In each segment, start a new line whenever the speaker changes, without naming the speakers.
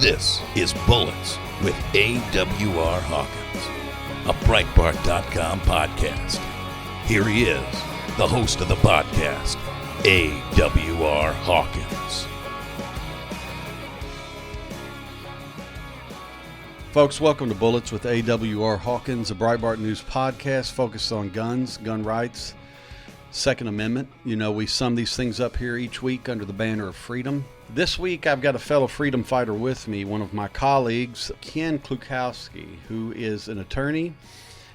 This is Bullets with AWR Hawkins, a Breitbart.com podcast. Here he is, the host of the podcast, AWR Hawkins.
Folks, welcome to Bullets with AWR Hawkins, a Breitbart News podcast focused on guns, gun rights, Second Amendment. You know, we sum these things up here each week under the banner of freedom. This week, I've got a fellow freedom fighter with me, one of my colleagues, Ken Klukowski, who is an attorney.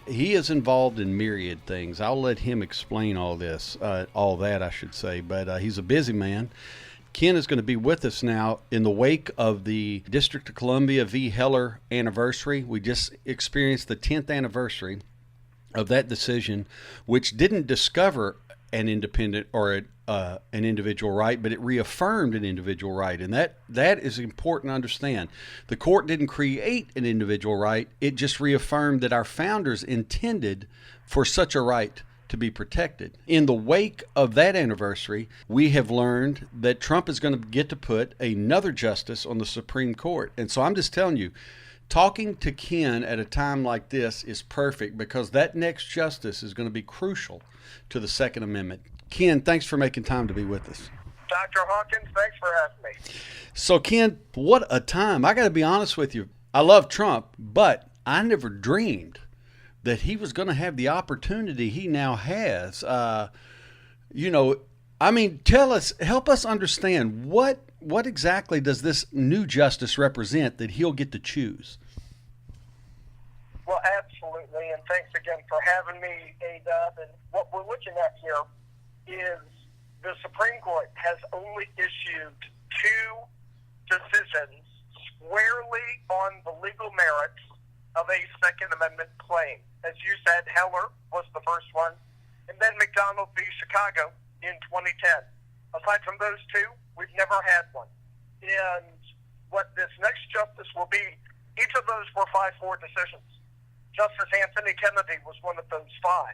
He is involved in myriad things. I'll let him explain all that, I should say, but he's a busy man. Ken is going to be with us now in the wake of the District of Columbia v. Heller anniversary. We just experienced the 10th anniversary of that decision, which didn't discover an independent or an individual right, but it reaffirmed an individual right. And that is important to understand. The court didn't create an individual right. It just reaffirmed that our founders intended for such a right to be protected. In the wake of that anniversary, we have learned that Trump is going to get to put another justice on the Supreme Court. And so I'm just telling you, talking to Ken at a time like this is perfect because that next justice is going to be crucial to the Second Amendment. Ken, thanks for making time to be with us.
Dr. Hawkins, thanks for having me.
So, Ken, what a time. I got to be honest with you. I love Trump, but I never dreamed that he was going to have the opportunity he now has. Help us understand what exactly does this new justice represent that he'll get to choose?
Well, absolutely, and thanks again for having me, A-Dub. And what we're looking at here is the Supreme Court has only issued two decisions squarely on the legal merits of a Second Amendment claim. As you said, Heller was the first one, and then McDonald v. Chicago in 2010. Aside from those two, we've never had one. And what this next justice will be, each of those were 5-4 decisions. Justice Anthony Kennedy was one of those 5.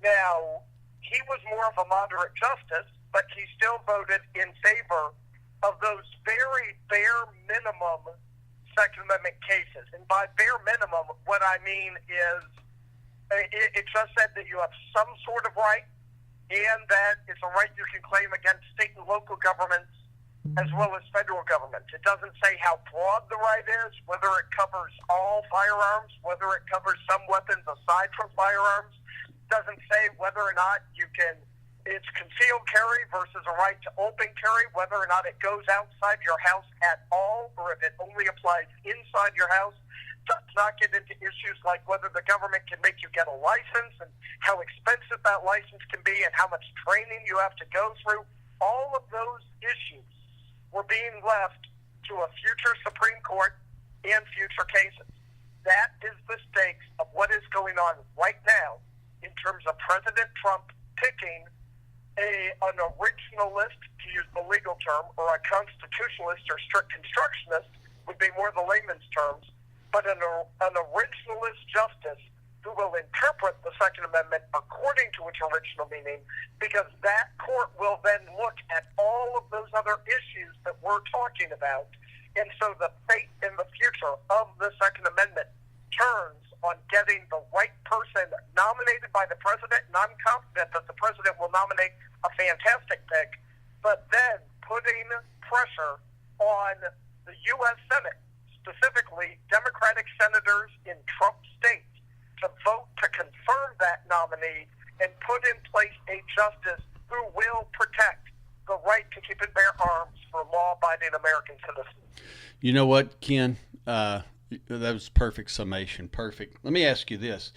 Now, he was more of a moderate justice, but he still voted in favor of those very bare minimum Second Amendment cases. And by bare minimum, what I mean is it just said that you have some sort of right, and that it's a right you can claim against state and local governments as well as federal government. It doesn't say how broad the right is, whether it covers all firearms, whether it covers some weapons aside from firearms. It doesn't say whether or not it's concealed carry versus a right to open carry, whether or not it goes outside your house at all, or if it only applies inside your house. It does not get into issues like whether the government can make you get a license and how expensive that license can be and how much training you have to go through. All of those issues were being left to a future Supreme Court and future cases. That is the stakes of what is going on right now in terms of President Trump picking an originalist, to use the legal term, or a constitutionalist or strict constructionist would be more the layman's terms, but an originalist justice who will interpret the Second Amendment according to its original meaning, because that court will then look at all of those other issues that we're talking about. And so the fate in the future of the Second Amendment turns on getting the right person nominated by the president, and I'm confident that the president will nominate a fantastic pick, but then putting pressure on the U.S. Senate, specifically Democratic senators in Trump states, to vote to confirm that nominee and put in place a justice who will protect the right to keep and bear arms for law-abiding American citizens.
You know what, Ken? That was perfect summation. Perfect. Let me ask you this.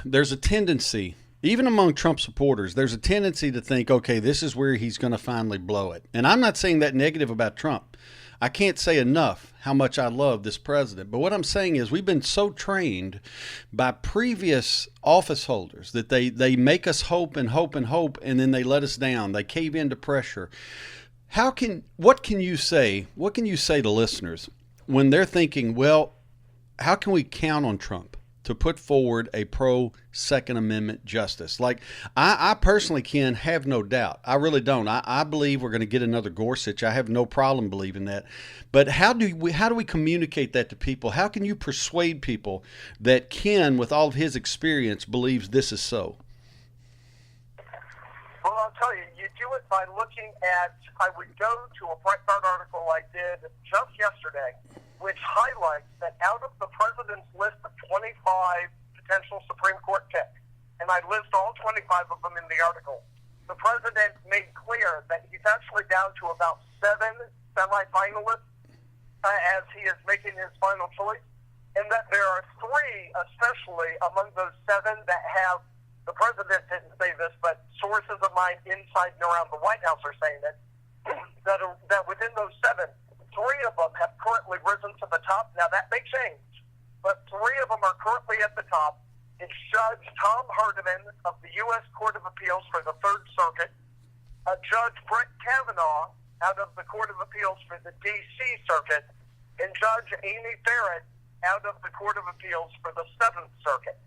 There's a tendency, even among Trump supporters, there's a tendency to think, okay, this is where he's going to finally blow it. And I'm not saying that negative about Trump. I can't say enough how much I love this president. But what I'm saying is we've been so trained by previous office holders that they make us hope and hope and hope, and then they let us down. They cave into pressure. What can you say to listeners when they're thinking, well, how can we count on Trump? to put forward a pro-Second Amendment justice. Like, I personally, Ken, have no doubt. I really don't. I believe we're going to get another Gorsuch. I have no problem believing that. But how do we communicate that to people? How can you persuade people that Ken, with all of his experience, believes this is so?
Well, I'll tell you, you do it by looking at, I would go to a Breitbart article I did just yesterday, which highlights that out of the president's list of 25 potential Supreme Court picks, and I list all 25 of them in the article, the president made clear that he's actually down to about 7 semifinalists as he is making his final choice, and that there are 3, especially among those 7 that have, the president didn't say this, but sources of mine inside and around the White House are saying it, that within those 7, 3 of them have currently risen to the top. Now, that may change, but 3 of them are currently at the top. It's Judge Tom Hardiman of the U.S. Court of Appeals for the Third Circuit, Judge Brett Kavanaugh out of the Court of Appeals for the D.C. Circuit, and Judge Amy Barrett out of the Court of Appeals for the Seventh Circuit.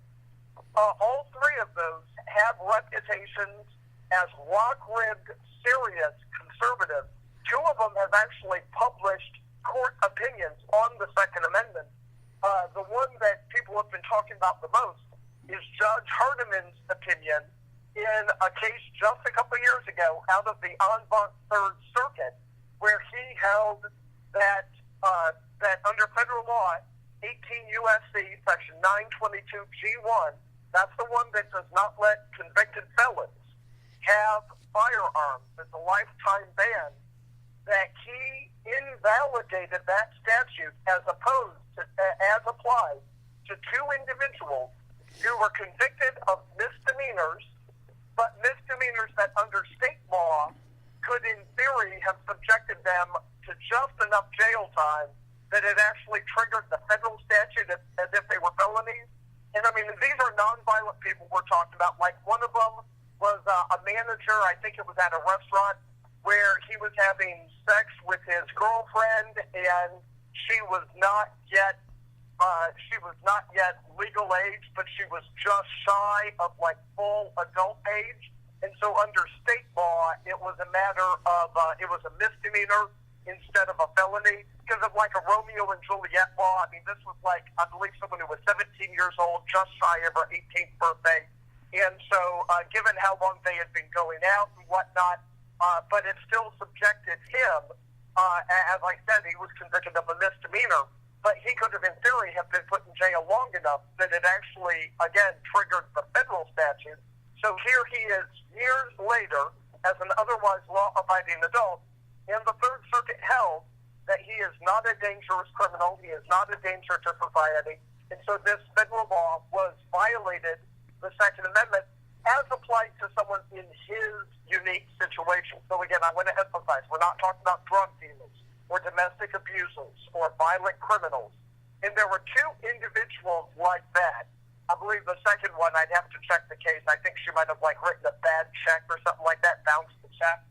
All 3 of those have reputations as rock-ribbed, serious conservatives. 2 of them have actually published court opinions on the Second Amendment. The one that people have been talking about the most is Judge Hardiman's opinion in a case just a couple of years ago out of the en banc Third Circuit, where he held that that under federal law, 18 U.S.C. Section 922 G1, that's the one that does not let convicted felons have firearms. It's a lifetime ban. That he invalidated that statute as applied to 2 individuals who were convicted of misdemeanors, but misdemeanors that under state law could in theory have subjected them to just enough jail time that it actually triggered the federal statute as if they were felonies. And I mean, these are nonviolent people we're talking about. Like, one of them was a manager, I think it was at a restaurant, where he was having sex with his girlfriend, and she was not yet legal age, but she was just shy of like full adult age. And so under state law, it was a matter of it was a misdemeanor instead of a felony because of like a Romeo and Juliet law. I mean, this was like, I believe, someone who was 17 years old, just shy of her 18th birthday. And so given how long they had been going out and whatnot, but it still subjected him, as I said, he was convicted of a misdemeanor, but he could have, in theory, have been put in jail long enough that it actually, again, triggered the federal statute. So here he is years later as an otherwise law-abiding adult, and the Third Circuit held that he is not a dangerous criminal, he is not a danger to society, and so this federal law was violated, the Second Amendment, as applied to someone in his unique situation. So again, I want to emphasize, we're not talking about drug dealers or domestic abusers or violent criminals. And there were 2 individuals like that. I believe the second one, I'd have to check the case. I think she might have like written a bad check or something like that, bounced the check.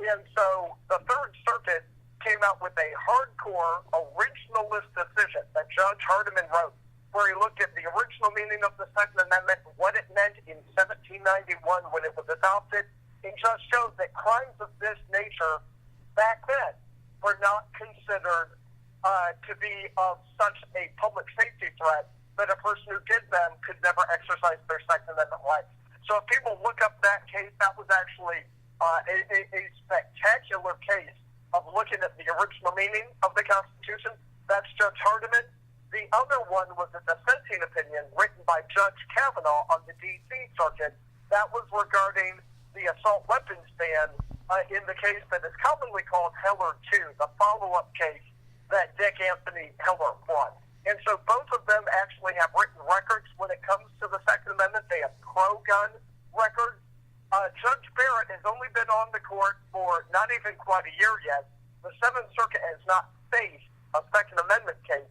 And so the Third Circuit came out with a hardcore originalist decision that Judge Hardiman wrote, where he looked at the original meaning of the Second Amendment, what it meant in 1791 when it was adopted, and just showed that crimes of this nature back then were not considered to be of such a public safety threat that a person who did them could never exercise their Second Amendment rights. So if people look up that case, that was actually a spectacular case of looking at the original meaning of the Constitution. That's Judge Hardiman. The other one was a dissenting opinion written by Judge Kavanaugh on the D.C. Circuit. That was regarding the assault weapons ban in the case that is commonly called Heller 2, the follow-up case that Dick Anthony Heller won. And so both of them actually have written records when it comes to the Second Amendment. They have pro-gun records. Judge Barrett has only been on the court for not even quite a year yet. The Seventh Circuit has not faced a Second Amendment case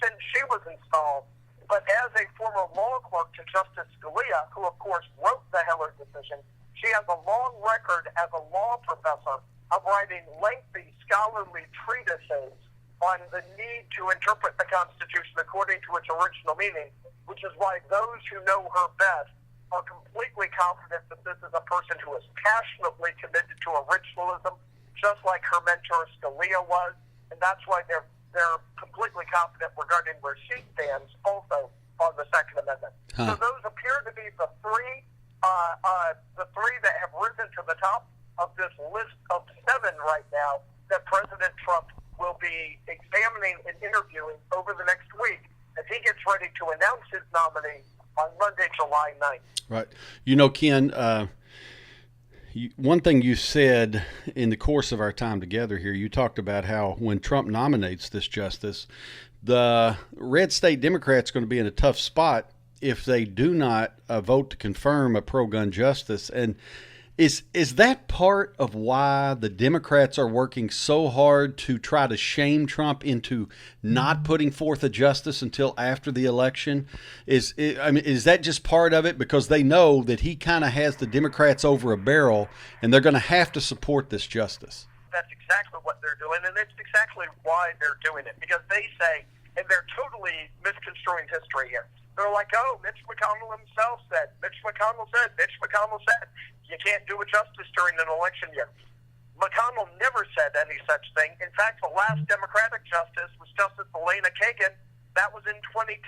since she was installed, but as a former law clerk to Justice Scalia, who of course wrote the Heller decision, she has a long record as a law professor of writing lengthy scholarly treatises on the need to interpret the Constitution according to its original meaning, which is why those who know her best are completely confident that this is a person who is passionately committed to originalism, just like her mentor Scalia was, and that's why they're completely confident regarding where she stands also on the Second Amendment. So those appear to be the three that have risen to the top of this list of 7 right now that President Trump will be examining and interviewing over the next week as he gets ready to announce his nominee on Monday, July 9th.
Right. You know, Ken, one thing you said in the course of our time together here, you talked about how when Trump nominates this justice, the red state Democrats are going to be in a tough spot if they do not vote to confirm a pro-gun justice. And is that part of why the Democrats are working so hard to try to shame Trump into not putting forth a justice until after the election? Is that just part of it because they know that he kind of has the Democrats over a barrel and they're going to have to support this justice?
That's exactly what they're doing, and it's exactly why they're doing it, because they say, and they're totally misconstruing history here. They're like, oh, Mitch McConnell himself said, Mitch McConnell said, you can't do a justice during an election year. McConnell never said any such thing. In fact, the last Democratic justice was Justice Elena Kagan. That was in 2010,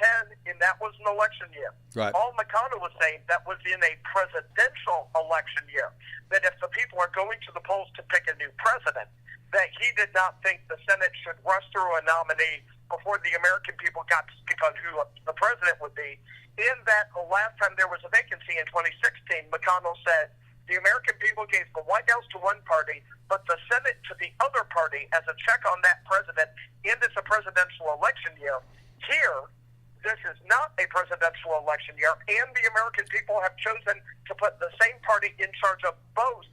and that was an election year.
Right.
All McConnell was saying, that was in a presidential election year, that if the people are going to the polls to pick a new president, that he did not think the Senate should rush through a nominee before the American people got to speak on who the president would be. In that, the last time there was a vacancy in 2016, McConnell said, the American people gave the White House to one party, but the Senate to the other party as a check on that president, and it's a presidential election year. Here, this is not a presidential election year, and the American people have chosen to put the same party in charge of both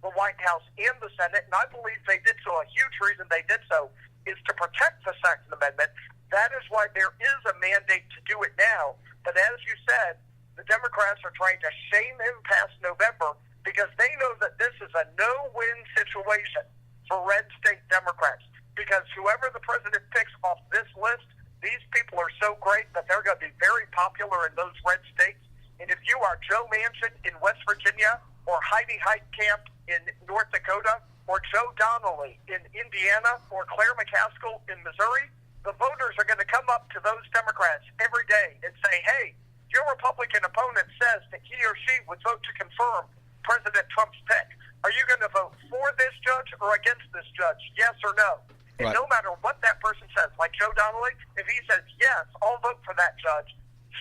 the White House and the Senate, and I believe they did so. A huge reason they did so is to protect the Second Amendment. That is why there is a mandate to do it now. But as you said, the Democrats are trying to shame him past November because they know that this is a no-win situation for red state Democrats, because whoever the president picks off this list, these people are so great that they're going to be very popular in those red states. And if you are Joe Manchin in West Virginia, or Heidi Heitkamp in North Dakota, or Joe Donnelly in Indiana, or Claire McCaskill in Missouri, the voters are going to come up to those Democrats every day and say, hey, your Republican opponent says that he or she would vote to confirm President Trump's pick. Are you going to vote for this judge or against this judge? Yes or no? And no matter what that person says, like Joe Donnelly, if he says, yes, I'll vote for that judge,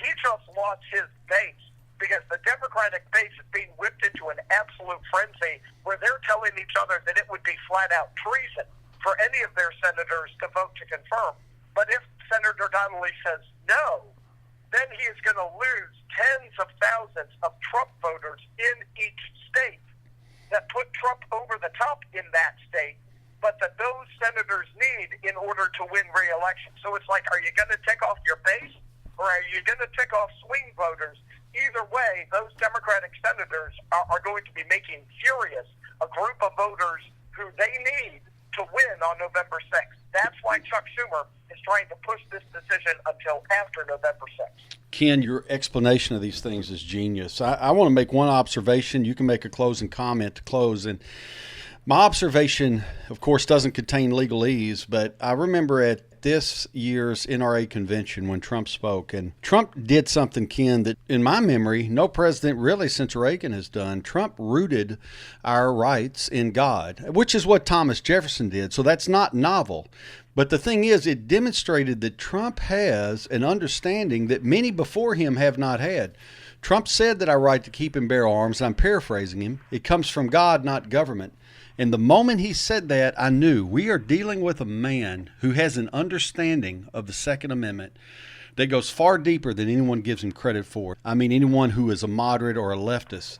he just lost his base, because the Democratic base is being whipped into an absolute frenzy where they're telling each other that it would be flat-out treason for any of their senators to vote to confirm. But if Senator Donnelly says no, then he is going to lose tens of thousands of Trump voters in each state that put Trump over the top in that state, but that those senators need in order to win re-election. So it's like, are you going to tick off your base, or are you going to tick off swing voters? Either way, those Democratic senators are going to be making furious a group of voters who they need to win on November 6th. That's why Chuck Schumer is trying to push this decision until after November 6th.
Ken, your explanation of these things is genius. I want to make one observation. You can make a closing comment to close. And my observation, of course, doesn't contain legalese, but I remember at this year's NRA convention when Trump spoke, and Trump did something, Ken, that in my memory, no president really since Reagan has done. Trump rooted our rights in God, which is what Thomas Jefferson did. So that's not novel. But the thing is, it demonstrated that Trump has an understanding that many before him have not had. Trump said that our right to keep and bear arms, I'm paraphrasing him, it comes from God, not government. And the moment he said that, I knew we are dealing with a man who has an understanding of the Second Amendment that goes far deeper than anyone gives him credit for. I mean, anyone who is a moderate or a leftist.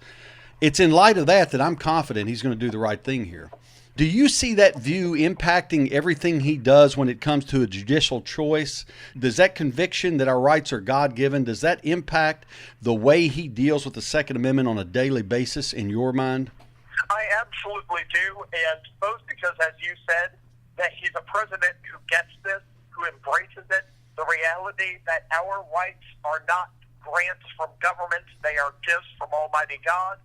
It's in light of that I'm confident he's going to do the right thing here. Do you see that view impacting everything he does when it comes to a judicial choice? Does that conviction that our rights are God-given, does that impact the way he deals with the Second Amendment on a daily basis in your mind?
I absolutely do, and both because, as you said, that that he's a president who gets this, who embraces it, the reality that our rights are not grants from government, they are gifts from Almighty God.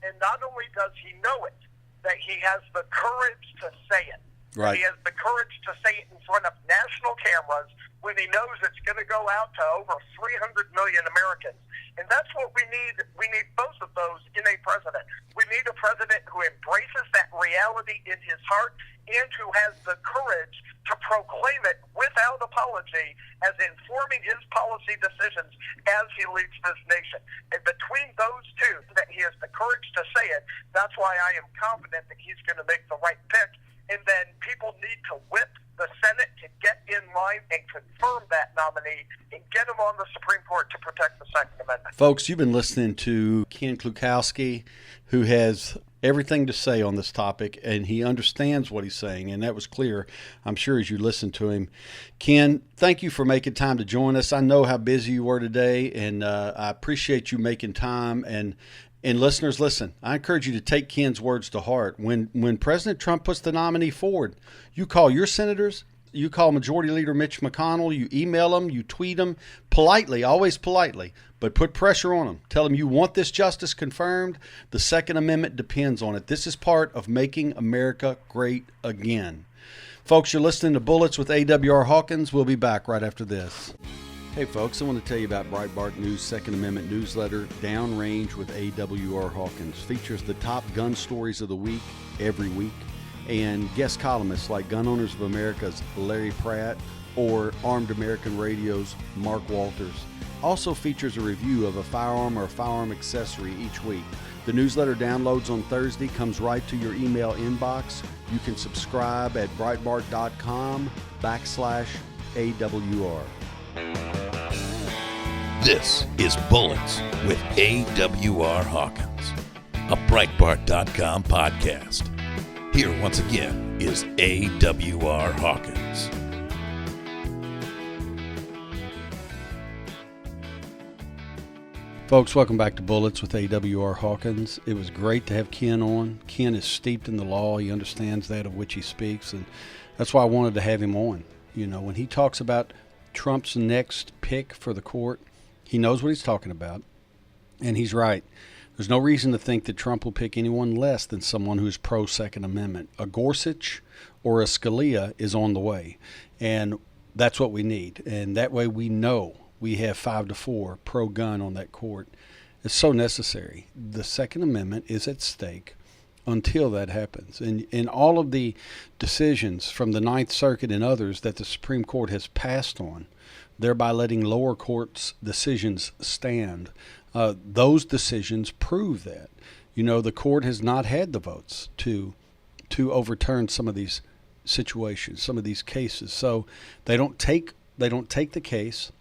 And not only does he know it, that he has the courage to say it.
Right.
He has the courage to say it in front of national cameras when he knows it's going to go out to over 300 million Americans. And that's what we need. We need both of those in a president. We need a president who embraces that reality in his heart and who has the courage to proclaim it without apology as informing his policy decisions as he leads this nation. And between those two, that he has the courage to say it, that's why I am confident that he's going to make the right pick. And then people need to whip the Senate to get in line and confirm that nominee and get him on the Supreme Court to protect the Second Amendment.
Folks, you've been listening to Ken Klukowski, who has everything to say on this topic, and he understands what he's saying, and that was clear, I'm sure, as you listened to him. Ken, thank you for making time to join us. I know how busy you were today, and I appreciate you making time. And listeners, listen, I encourage you to take Ken's words to heart. When President Trump puts the nominee forward, you call your senators, you call Majority Leader Mitch McConnell, you email them, you tweet them, politely, always politely, but put pressure on them. Tell them you want this justice confirmed. The Second Amendment depends on it. This is part of making America great again. Folks, you're listening to Bullets with AWR Hawkins. We'll be back right after this. Hey folks, I want to tell you about Breitbart News' Second Amendment newsletter, Downrange with AWR Hawkins. Features the top gun stories of the week, every week, and guest columnists like Gun Owners of America's Larry Pratt or Armed American Radio's Mark Walters. Also features a review of a firearm or a firearm accessory each week. The newsletter downloads on Thursday, comes right to your email inbox. You can subscribe at Breitbart.com/AWR.
This is Bullets with AWR Hawkins, a Breitbart.com podcast. Here once again is AWR Hawkins.
Folks, welcome back to Bullets with AWR Hawkins. It was great to have Ken on. Ken is steeped in the law. He understands that of which he speaks, and that's why I wanted to have him on. You know, when he talks about Trump's next pick for the court, he knows what he's talking about, and he's right. There's no reason to think that Trump will pick anyone less than someone who's pro-Second Amendment. A Gorsuch or a Scalia is on the way, and that's what we need. And that way we know we have 5-4 pro-gun on that court. It's so necessary. The Second Amendment is at stake until that happens. And all of the decisions from the Ninth Circuit and others that the Supreme Court has passed on, thereby letting lower courts' decisions stand, those decisions prove that. You know, the court has not had the votes to overturn some of these situations, some of these cases. So they don't take the case,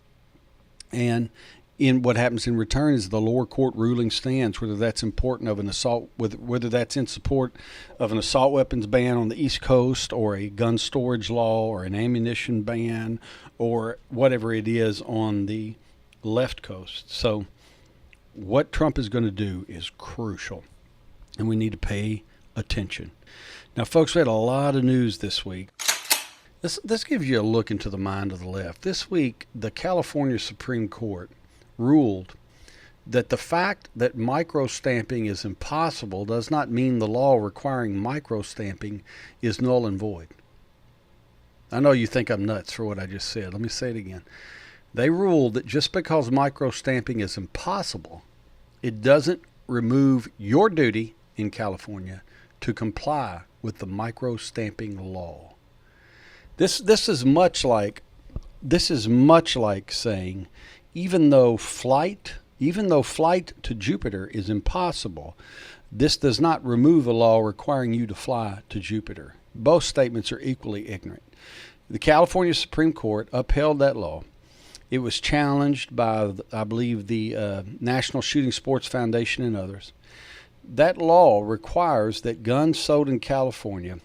and in what happens in return is the lower court ruling stands, whether that's important of an assault, whether that's in support of an assault weapons ban on the East Coast or a gun storage law or an ammunition ban or whatever it is on the left coast. So what Trump is going to do is crucial, and we need to pay attention. Now, folks, we had a lot of news this week. This gives you a look into the mind of the left. This week, the California Supreme Court ruled that the fact that microstamping is impossible does not mean the law requiring microstamping is null and void. I know you think I'm nuts for what I just said. Let me say it again. They ruled that just because microstamping is impossible, it doesn't remove your duty in California to comply with the microstamping law. This is much like saying, even though flight to Jupiter is impossible, this does not remove a law requiring you to fly to Jupiter. Both statements are equally ignorant. The California Supreme Court upheld that law. It was challenged by, I believe, the National Shooting Sports Foundation and others. That law requires that guns sold in California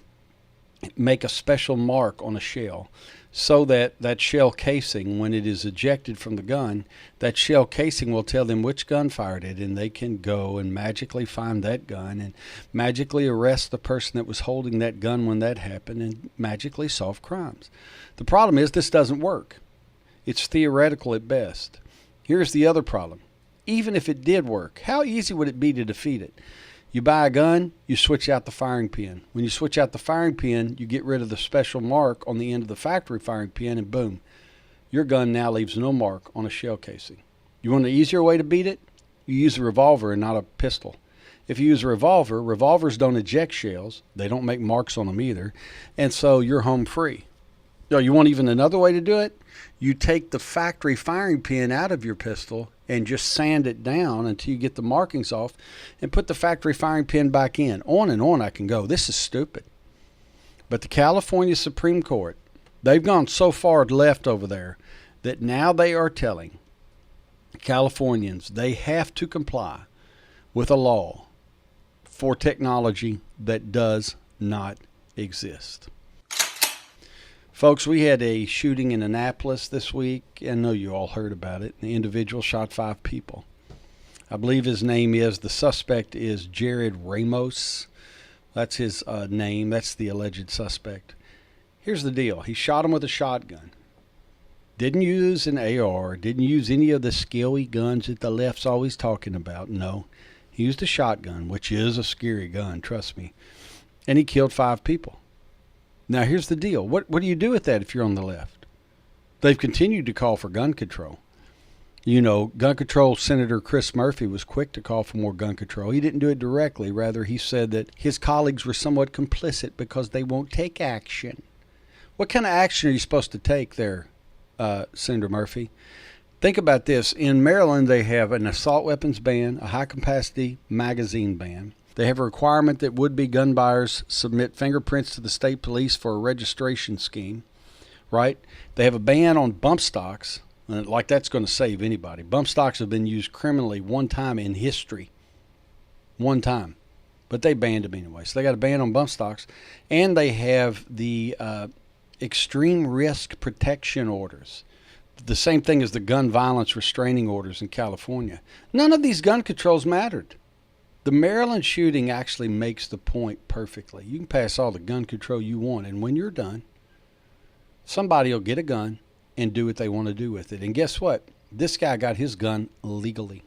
make a special mark on a shell so that that shell casing, when it is ejected from the gun, that shell casing will tell them which gun fired it, and they can go and magically find that gun and magically arrest the person that was holding that gun when that happened and magically solve crimes. The problem is this doesn't work. It's theoretical at best. Here's the other problem. Even if it did work, how easy would it be to defeat it? You buy a gun, you switch out the firing pin. When you switch out the firing pin, you get rid of the special mark on the end of the factory firing pin, and boom, your gun now leaves no mark on a shell casing. You want an easier way to beat it? You use a revolver and not a pistol. If you use a revolver, revolvers don't eject shells. They don't make marks on them either, and so you're home free. You want even another way to do it? You take the factory firing pin out of your pistol and just sand it down until you get the markings off and put the factory firing pin back in. On and on I can go. This is stupid. But the California Supreme Court, they've gone so far left over there that now they are telling Californians they have to comply with a law for technology that does not exist. Folks, we had a shooting in Annapolis this week. I know you all heard about it. The individual shot 5 people. I believe his name is, the suspect is Jared Ramos. That's his name. That's the alleged suspect. Here's the deal. He shot him with a shotgun. Didn't use an AR. Didn't use any of the scary guns that the left's always talking about. No. He used a shotgun, which is a scary gun, trust me. And he killed 5 people. Now, here's the deal. What do you do with that if you're on the left? They've continued to call for gun control. You know, gun control Senator Chris Murphy was quick to call for more gun control. He didn't do it directly. Rather, he said that his colleagues were somewhat complicit because they won't take action. What kind of action are you supposed to take there, Senator Murphy? Think about this. In Maryland, they have an assault weapons ban, a high-capacity magazine ban. They have a requirement that would-be gun buyers submit fingerprints to the state police for a registration scheme, right? They have a ban on bump stocks, like that's going to save anybody. Bump stocks have been used criminally one time in history. One time. But they banned them anyway. So they got a ban on bump stocks. And they have the extreme risk protection orders. The same thing as the gun violence restraining orders in California. None of these gun controls mattered. The Maryland shooting actually makes the point perfectly. You can pass all the gun control you want, and when you're done, somebody will get a gun and do what they want to do with it. And guess what? This guy got his gun legally.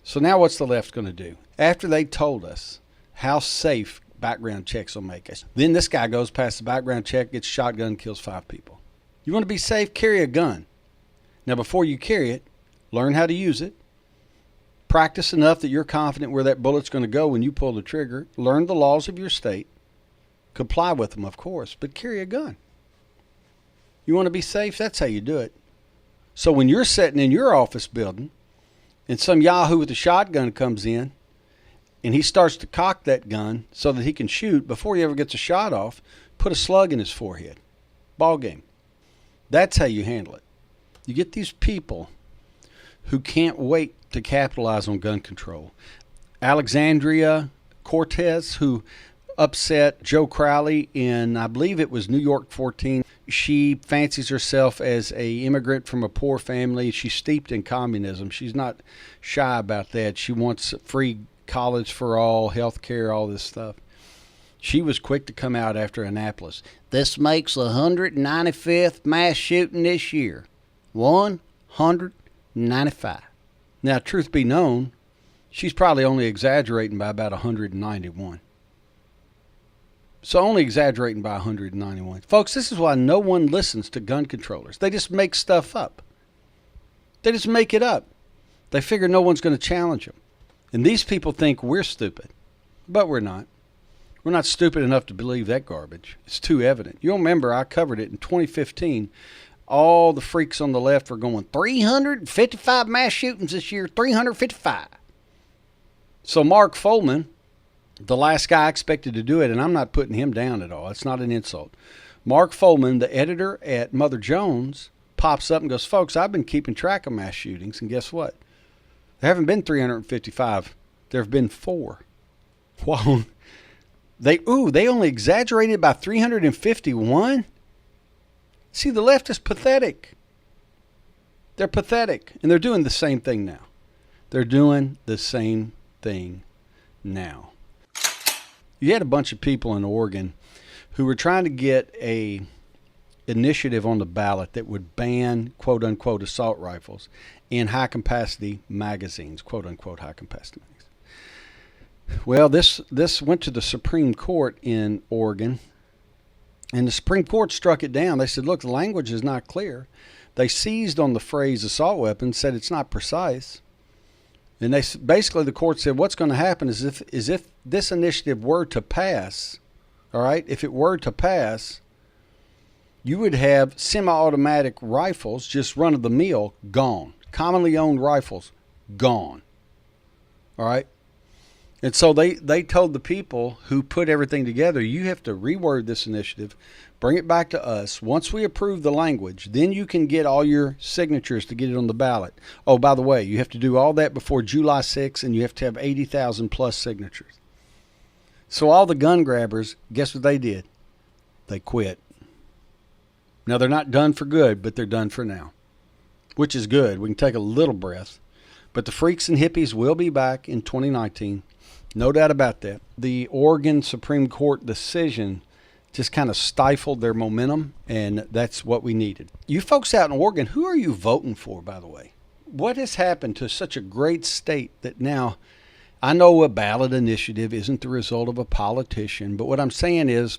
So now what's the left going to do? After they told us how safe background checks will make us, then this guy goes past the background check, gets a shotgun, kills 5 people. You want to be safe? Carry a gun. Now, before you carry it, learn how to use it. Practice enough that you're confident where that bullet's going to go when you pull the trigger. Learn the laws of your state. Comply with them, of course, but carry a gun. You want to be safe? That's how you do it. So when you're sitting in your office building and some yahoo with a shotgun comes in and he starts to cock that gun so that he can shoot, before he ever gets a shot off, put a slug in his forehead. Ball game. That's how you handle it. You get these people who can't wait to capitalize on gun control. Alexandria Cortez, who upset Joe Crowley in, I believe it was New York 14. She fancies herself as a immigrant from a poor family. She's steeped in communism. She's not shy about that. She wants free college for all, health care, all this stuff. She was quick to come out after Annapolis. This makes the 195th mass shooting this year. 195. Now, truth be known, she's probably only exaggerating by about 191. So only exaggerating by 191. Folks, this is why no one listens to gun controllers. They just make stuff up. They just make it up. They figure no one's going to challenge them. And these people think we're stupid. But we're not. We're not stupid enough to believe that garbage. It's too evident. You'll remember I covered it in 2015. All the freaks on the left were going 355 mass shootings this year, 355. So Mark Folman, the last guy expected to do it, and I'm not putting him down at all. It's not an insult. Mark Folman, the editor at Mother Jones, pops up and goes, folks, I've been keeping track of mass shootings, and guess what? There haven't been 355. There have been 4. Whoa. They only exaggerated by 351? See, the left is pathetic. They're pathetic, and they're doing the same thing now. They're doing the same thing now. You had a bunch of people in Oregon who were trying to get a initiative on the ballot that would ban, quote unquote, assault rifles in high capacity magazines, quote unquote, high capacity magazines. Well, this went to the Supreme Court in Oregon, and the Supreme Court struck it down. They said, look, the language is not clear. They seized on the phrase assault weapon, said it's not precise. And basically the court said what's going to happen is if this initiative were to pass, all right, if it were to pass, you would have semi-automatic rifles, just run-of-the-mill, gone. Commonly owned rifles, gone. All right? And so they told the people who put everything together, you have to reword this initiative, bring it back to us. Once we approve the language, then you can get all your signatures to get it on the ballot. Oh, by the way, you have to do all that before July 6th, and you have to have 80,000 plus signatures. So all the gun grabbers, guess what they did? They quit. Now, they're not done for good, but they're done for now, which is good. We can take a little breath. But the freaks and hippies will be back in 2019. No doubt about that. The Oregon Supreme Court decision just kind of stifled their momentum, and that's what we needed. You folks out in Oregon, who are you voting for, by the way? What has happened to such a great state that now, I know a ballot initiative isn't the result of a politician, but what I'm saying is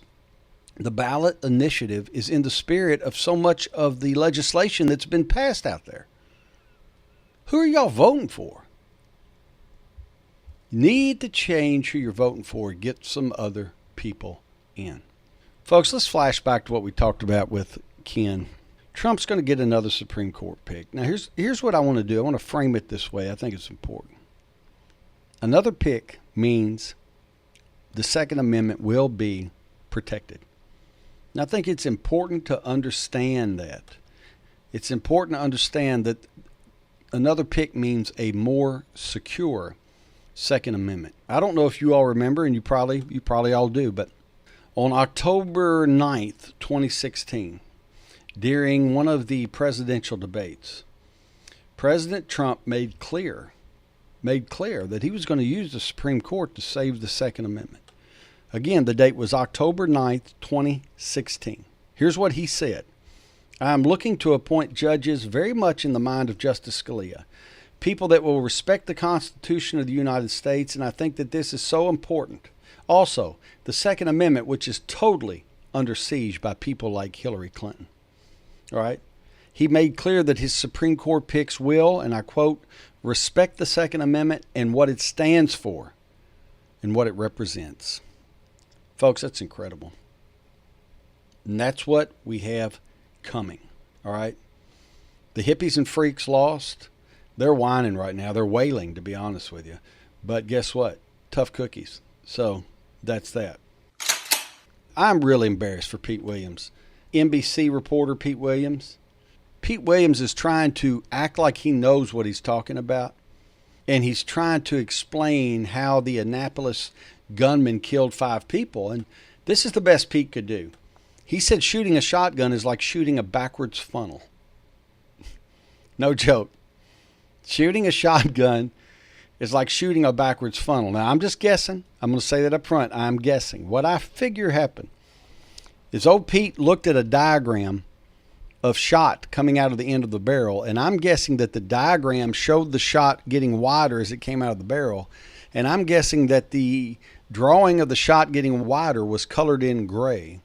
the ballot initiative is in the spirit of so much of the legislation that's been passed out there. Who are y'all voting for? Need to change who you're voting for. Get some other people in. Folks, let's flash back to what we talked about with Ken. Trump's going to get another Supreme Court pick. Now, here's what I want to do. I want to frame it this way. I think it's important. Another pick means the Second Amendment will be protected. And I think it's important to understand that. It's important to understand that another pick means a more secure Second Amendment. I don't know if you all remember, and you probably all do, but on October 9th, 2016, during one of the presidential debates, President Trump made clear that he was going to use the Supreme Court to save the Second Amendment. Again, the date was October 9th, 2016. Here's what he said. I am looking to appoint judges very much in the mind of Justice Scalia, people that will respect the Constitution of the United States, and I think that this is so important. Also, the Second Amendment, which is totally under siege by people like Hillary Clinton. All right? He made clear that his Supreme Court picks will, and I quote, respect the Second Amendment and what it stands for and what it represents. Folks, that's incredible. And that's what we have coming. All right? The hippies and freaks lost. They're whining right now. They're wailing, to be honest with you. But guess what? Tough cookies. So that's that. I'm really embarrassed for Pete Williams. NBC reporter Pete Williams. Pete Williams is trying to act like he knows what he's talking about. And he's trying to explain how the Annapolis gunman killed 5 people. And this is the best Pete could do. He said shooting a shotgun is like shooting a backwards funnel. No joke. Shooting a shotgun is like shooting a backwards funnel. Now, I'm just guessing. I'm going to say that up front. I'm guessing. What I figure happened is old Pete looked at a diagram of shot coming out of the end of the barrel, and I'm guessing that the diagram showed the shot getting wider as it came out of the barrel, and I'm guessing that the drawing of the shot getting wider was colored in gray.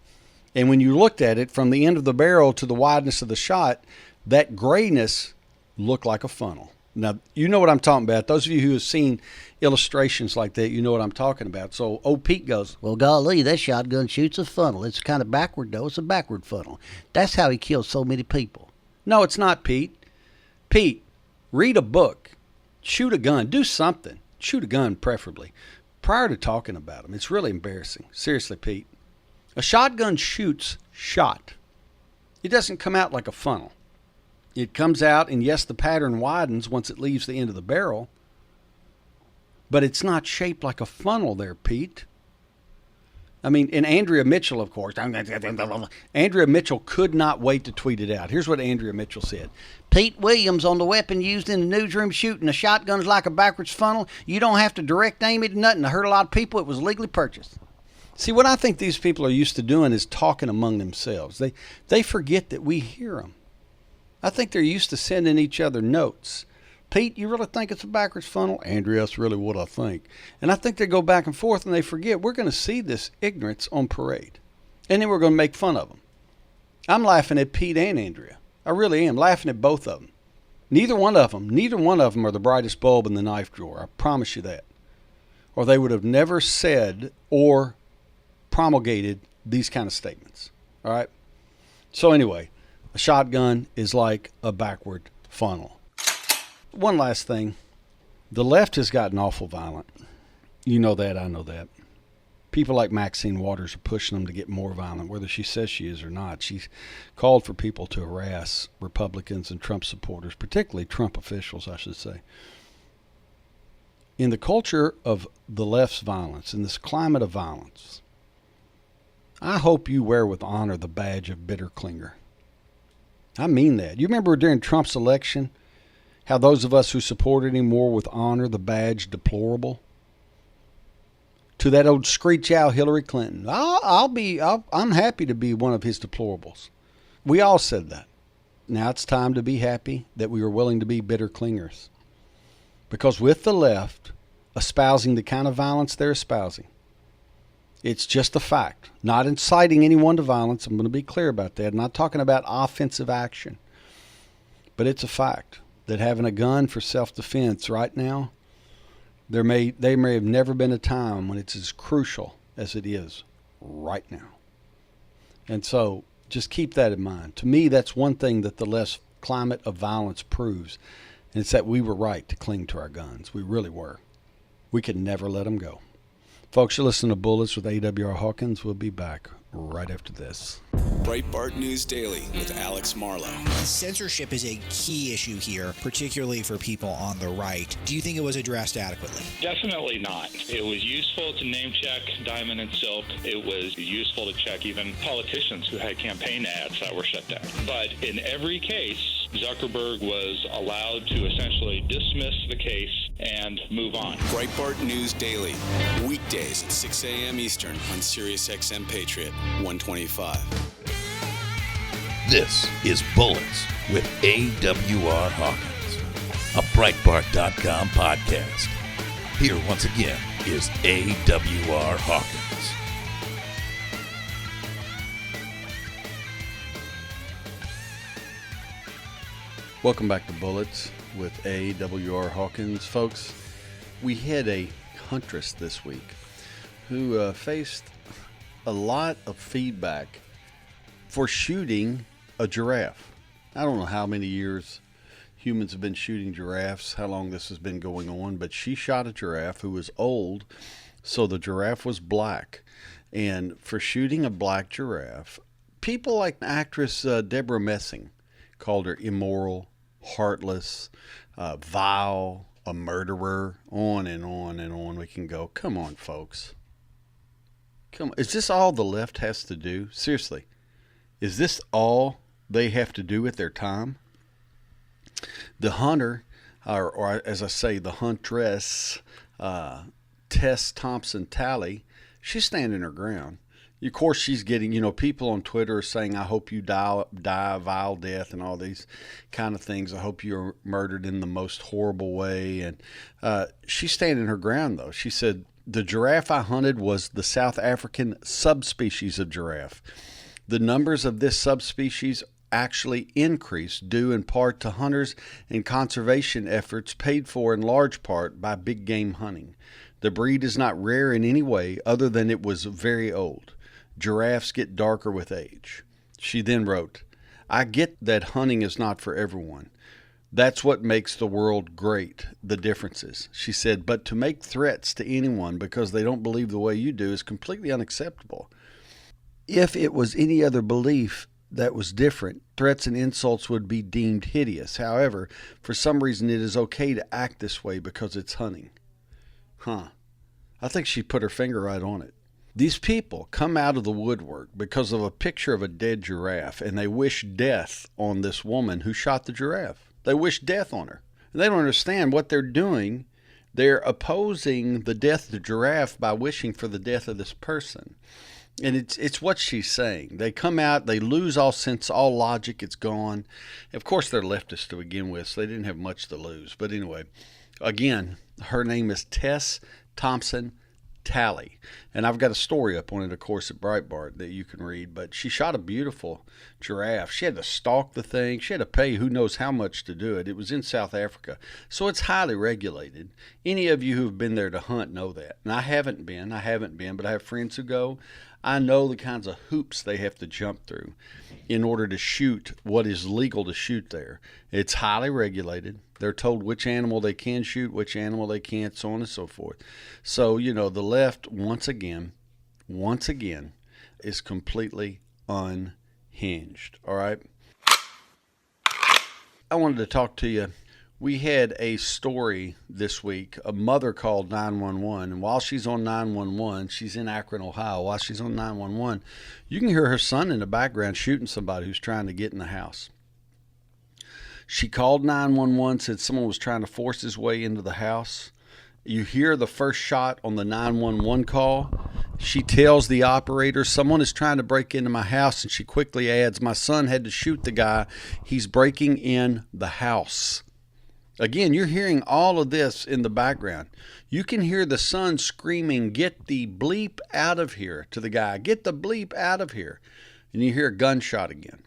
And when you looked at it from the end of the barrel to the wideness of the shot, that grayness looked like a funnel. Now, you know what I'm talking about. Those of you who have seen illustrations like that, you know what I'm talking about. So old Pete goes, well, golly, that shotgun shoots a funnel. It's kind of backward, though. It's a backward funnel. That's how he killed so many people. No, it's not, Pete. Pete, read a book. Shoot a gun. Do something. Shoot a gun, preferably, prior to talking about them. It's really embarrassing. Seriously, Pete. A shotgun shoots shot. It doesn't come out like a funnel. It comes out, and yes, the pattern widens once it leaves the end of the barrel, but it's not shaped like a funnel there, Pete. I mean, and Andrea Mitchell, of course. Andrea Mitchell could not wait to tweet it out. Here's what Andrea Mitchell said. Pete Williams on the weapon used in the newsroom shooting a shotgun is like a backwards funnel. You don't have to direct aim it to nothing. To hurt a lot of people, it was legally purchased. See, what I think these people are used to doing is talking among themselves. They forget that we hear them. I think they're used to sending each other notes. Pete, you really think it's a backwards funnel? Andrea, that's really what I think. And I think they go back and forth and they forget we're going to see this ignorance on parade. And then we're going to make fun of them. I'm laughing at Pete and Andrea. I really am laughing at both of them. Neither one of them are the brightest bulb in the knife drawer. I promise you that. Or they would have never said or promulgated these kind of statements. All right? So anyway, a shotgun is like a backward funnel. One last thing. The left has gotten awful violent. You know that, I know that. People like Maxine Waters are pushing them to get more violent, whether she says she is or not. She's called for people to harass Republicans and Trump supporters, particularly Trump officials, I should say. In the culture of the left's violence, in this climate of violence, I hope you wear with honor the badge of bitter clinger. I mean that. You remember during Trump's election, how those of us who supported him wore with honor the badge deplorable? To that old screech owl Hillary Clinton, I'm happy to be one of his deplorables. We all said that. Now it's time to be happy that we are willing to be bitter clingers. Because with the left espousing the kind of violence they're espousing, it's just a fact. Not inciting anyone to violence. I'm going to be clear about that. I'm not talking about offensive action. But it's a fact that having a gun for self-defense right now, there may have never been a time when it's as crucial as it is right now. And so just keep that in mind. To me, that's one thing that the left's climate of violence proves. And it's that we were right to cling to our guns. We really were. We could never let them go. Folks, you're listening to Bullets with AWR Hawkins. We'll be back right after this.
Breitbart News Daily with Alex Marlow.
Censorship is a key issue here, particularly for people on the right. Do you think it was addressed adequately?
Definitely not. It was useful to name check Diamond and Silk. It was useful to check even politicians who had campaign ads that were shut down. But in every case, Zuckerberg was allowed to essentially dismiss the case and move on.
Breitbart News Daily, weekdays at 6 a.m. Eastern on SiriusXM Patriot 125.
This is Bullets with AWR Hawkins, a Breitbart.com podcast. Here once again is AWR Hawkins.
Welcome back to Bullets with AWR Hawkins. Folks, we had a huntress this week who faced a lot of feedback for shooting a giraffe. I don't know how many years humans have been shooting giraffes, how long this has been going on, but she shot a giraffe who was old, so the giraffe was black. And for shooting a black giraffe, people like the actress Deborah Messing called her immoral, heartless, vile, a murderer, on and on and on we can go. Come on, folks. Come on. Is this all the left has to do? Seriously. Is this all they have to do with their time? The hunter, or as I say, the huntress, Tess Thompson Talley, she's standing her ground. Of course, she's getting, people on Twitter are saying, I hope you die a vile death and all these kind of things. I hope you're murdered in the most horrible way. And she's standing her ground, though. She said, the giraffe I hunted was the South African subspecies of giraffe. The numbers of this subspecies actually increased due in part to hunters and conservation efforts paid for in large part by big game hunting. The breed is not rare in any way other than it was very old. Giraffes get darker with age. She then wrote, I get that hunting is not for everyone. That's what makes the world great, the differences. She said, but to make threats to anyone because they don't believe the way you do is completely unacceptable. If it was any other belief that was different, threats and insults would be deemed hideous. However, for some reason it is okay to act this way because it's hunting. I think she put her finger right on it. These people come out of the woodwork because of a picture of a dead giraffe, and they wish death on this woman who shot the giraffe. They wish death on her. And they don't understand what they're doing. They're opposing the death of the giraffe by wishing for the death of this person. And it's what she's saying. They come out, they lose all sense, all logic, it's gone. Of course, they're leftists to begin with, so they didn't have much to lose. But anyway, again, her name is Tess Thompson Talley. And I've got a story up on it, of course, at Breitbart that you can read. But she shot a beautiful giraffe. She had to stalk the thing. She had to pay who knows how much to do it. It was in South Africa. So it's highly regulated. Any of you who've been there to hunt know that. And I haven't been, but I have friends who go. I know the kinds of hoops they have to jump through in order to shoot what is legal to shoot there. It's highly regulated. They're told which animal they can shoot, which animal they can't, so on and so forth. So, the left, once again, is completely unhinged. All right? I wanted to talk to you. We had a story this week. A mother called 911, and while she's on 911, she's in Akron, Ohio. While she's on 911, you can hear her son in the background shooting somebody who's trying to get in the house. She called 911, said someone was trying to force his way into the house. You hear the first shot on the 911 call. She tells the operator, someone is trying to break into my house, and she quickly adds, my son had to shoot the guy. He's breaking in the house. Again, you're hearing all of this in the background. You can hear the son screaming, get the bleep out of here to the guy. Get the bleep out of here. And you hear a gunshot again.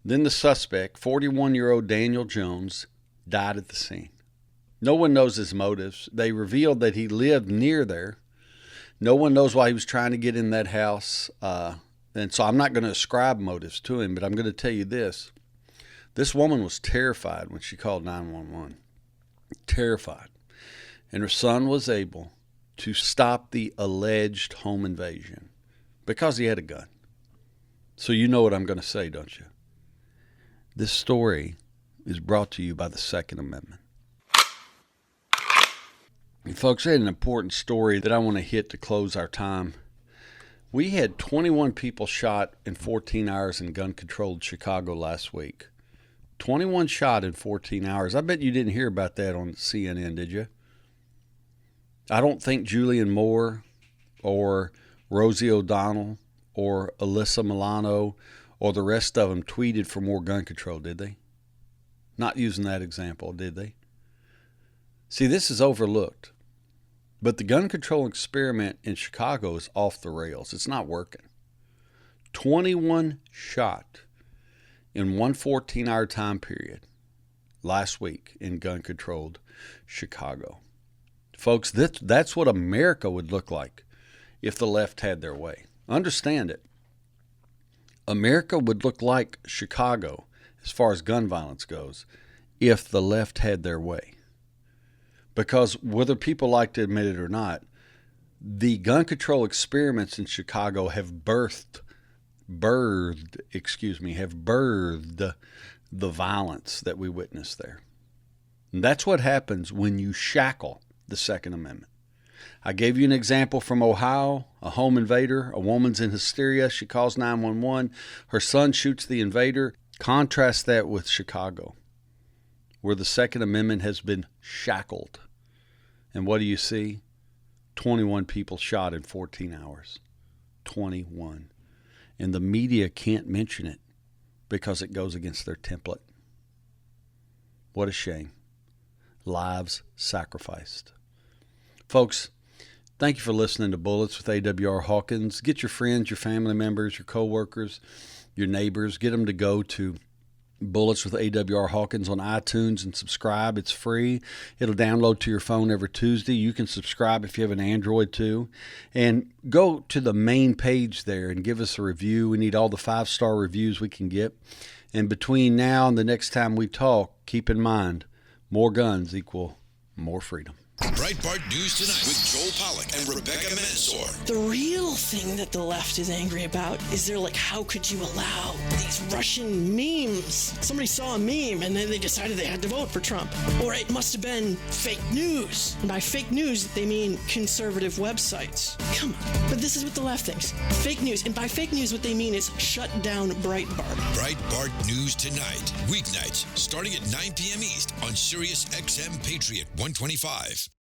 Then the suspect, 41-year-old Daniel Jones, died at the scene. No one knows his motives. They revealed that he lived near there. No one knows why he was trying to get in that house. And so I'm not going to ascribe motives to him, but I'm going to tell you this. This woman was terrified when she called 911. Terrified. And her son was able to stop the alleged home invasion because he had a gun. So you know what I'm going to say, don't you? This story is brought to you by the Second Amendment. And folks, I had an important story that I want to hit to close our time. We had 21 people shot in 14 hours in gun-controlled Chicago last week. 21 shot in 14 hours. I bet you didn't hear about that on CNN, did you? I don't think Julianne Moore or Rosie O'Donnell or Alyssa Milano or the rest of them tweeted for more gun control, did they? Not using that example, did they? See, this is overlooked. But the gun control experiment in Chicago is off the rails. It's not working. 21 shot in one 14-hour time period last week in gun-controlled Chicago. Folks, that's what America would look like if the left had their way. Understand it. America would look like Chicago as far as gun violence goes if the left had their way. Because whether people like to admit it or not, the gun control experiments in Chicago have birthed the violence that we witnessed there. And that's what happens when you shackle the Second Amendment. I gave you an example from Ohio, a home invader, a woman's in hysteria, she calls 911, her son shoots the invader. Contrast that with Chicago, where the Second Amendment has been shackled. And what do you see? 21 people shot in 14 hours. 21. And the media can't mention it because it goes against their template. What a shame. Lives sacrificed. Folks, thank you for listening to Bullets with AWR Hawkins. Get your friends, your family members, your coworkers, your neighbors. Get them to go to Bullets with AWR Hawkins on iTunes and subscribe. It's free. It'll download to your phone every Tuesday. You can subscribe if you have an Android too. And go to the main page there and give us a review. We need all the 5-star reviews we can get. And between now and the next time we talk, keep in mind, more guns equal more freedom.
Breitbart News Tonight with Joel Pollack and Rebecca Mansour.
The real thing that the left is angry about is they're like, how could you allow these Russian memes? Somebody saw a meme and then they decided they had to vote for Trump. Or it must have been fake news. And by fake news, they mean conservative websites. Come on. But this is what the left thinks. Fake news. And by fake news, what they mean is shut down Breitbart.
Breitbart News Tonight. Weeknights starting at 9 p.m. East on Sirius XM Patriot 125.